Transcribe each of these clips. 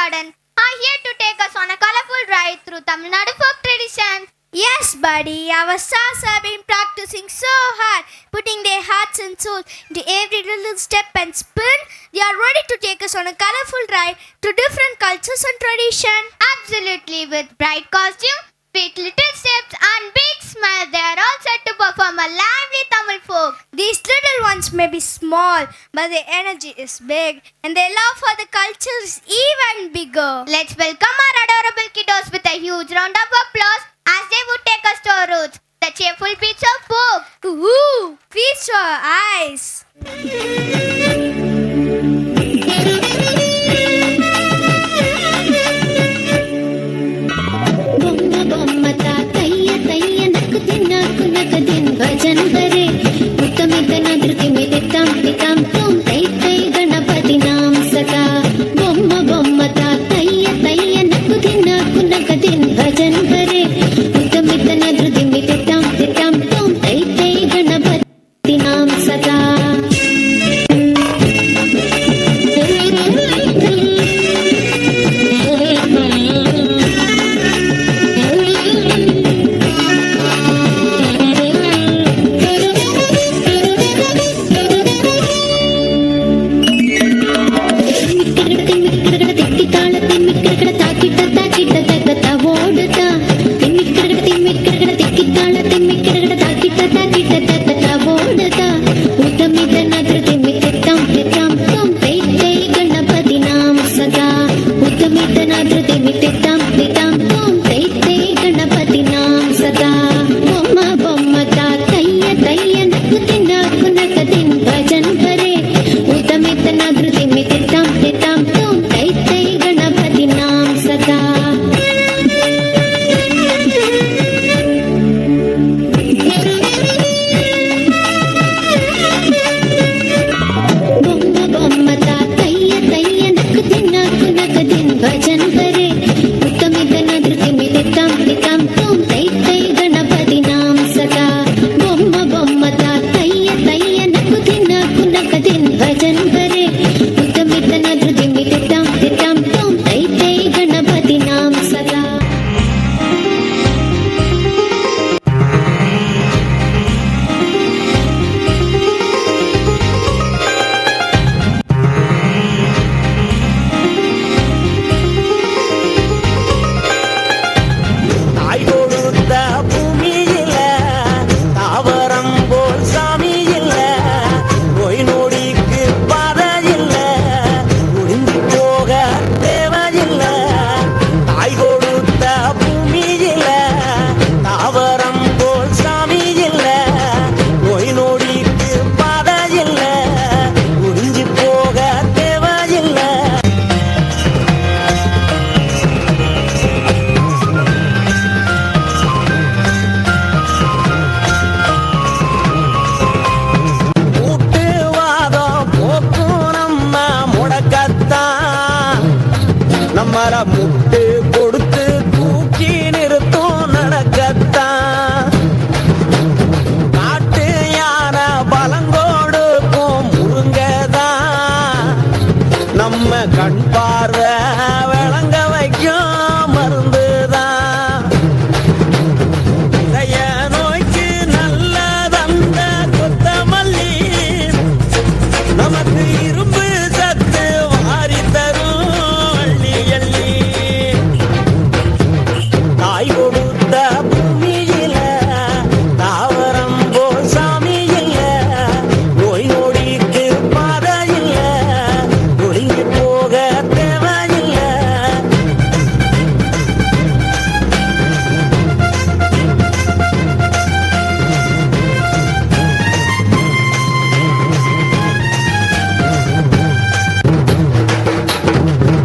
Garden are here to take us on a colorful ride through Tamil Nadu folk traditions. Yes, buddy, our stars have been practicing so hard, putting their hearts and souls into every little step and spin. They are ready to take us on a colorful ride to different cultures and traditions. Absolutely, with bright costumes, sweet little steps, and big smiles, they are all set to perform a lively Tamil folk. These little ones may be small, but their energy is big, and their love for the culture is even bigger. Let's welcome our adorable kiddos with a huge round of applause as they would take us to our roots, the cheerful beats of folk. Ooh, feast your eyes. भजन करे उत्तमित नदृति में तितम तितम तुम तै तै गणपति नाम सदा बोम्म बोम्म ता तैय तैय नकुति नकु नकदिन भजन करे उत्तमित नदृति में तितम तितम तुम तै तै गणपति नाम सदा முட்டு கொடுத்து தூக்கி நிறுத்தும் நடக்கத்தான் காட்டு யானை பலங்கோடுக்கும் முருங்கதான் நம்ம கண் பார்வை விளங்க வைக்கும் மருந்துதான் இதய நோய்க்கு நல்லதந்த கொத்தமல்லி நமக்கு இரும்பு சத்து வாரி தரும் அள்ளி அள்ளி தாய் கொடுத்த பூமியில தாவரம் போல் சாமி இல்ல நோய் நொடிக்கு பாதை இல்ல ஒடுங்கி போக தேவையில்லை.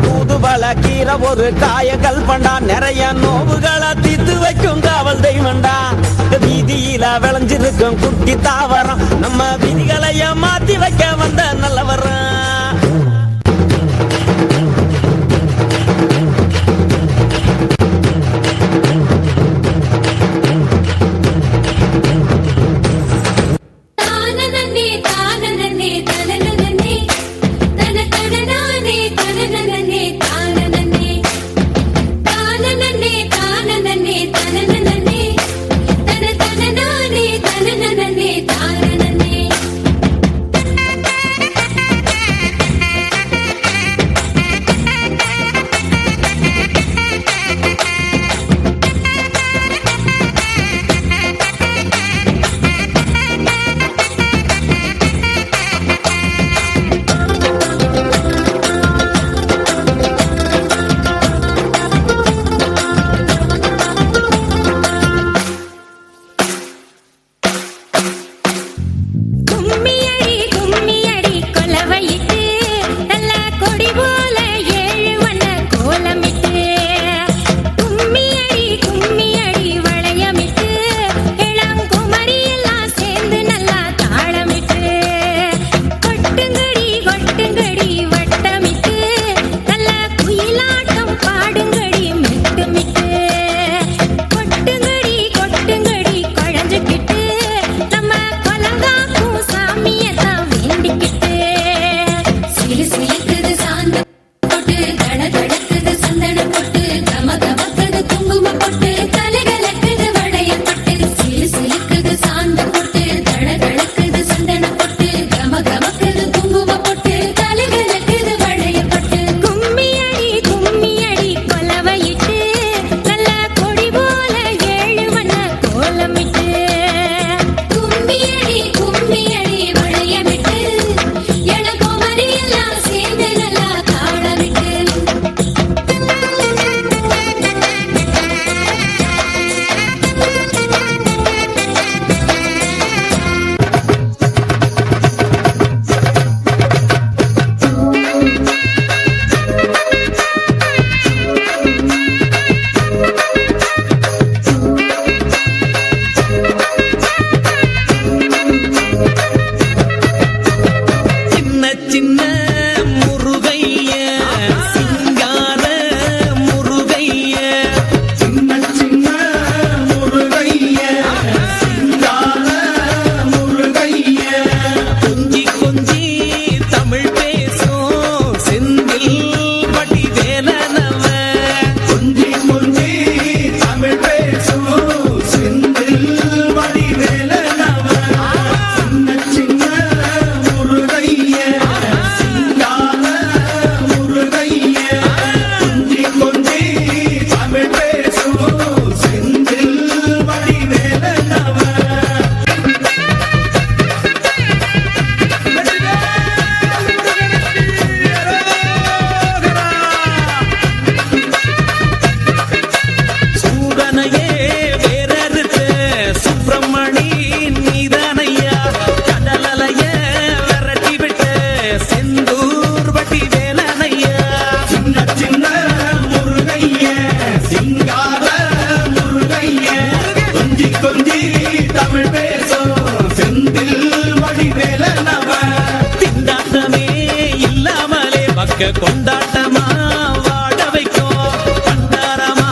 தூதுவள கீரை ஒரு காயங்கள் பண்ணா நிறைய நோவுகளை தீர்த்து வைக்கும் காவல் தெய்வண்டா வீதியில விளைஞ்சிருக்கும் குட்டி தாவரம் நம்ம விதிகளைய மாத்தி வைக்க வந்த நல்லவரம் தானனனே தானனனே தனனனனே தனதனனே தனனனனே தானனனே கொண்டாட்டமா வாழ வைக்கும் பண்டாரமா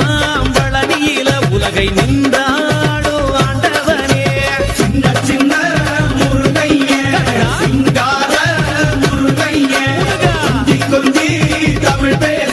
பழனியில உலகை நின்றாடும் ஆண்டவனே சின்ன சின்ன முருகையே சிங்கார முருகையே கொஞ்சி கொஞ்சி தமிழ் பேச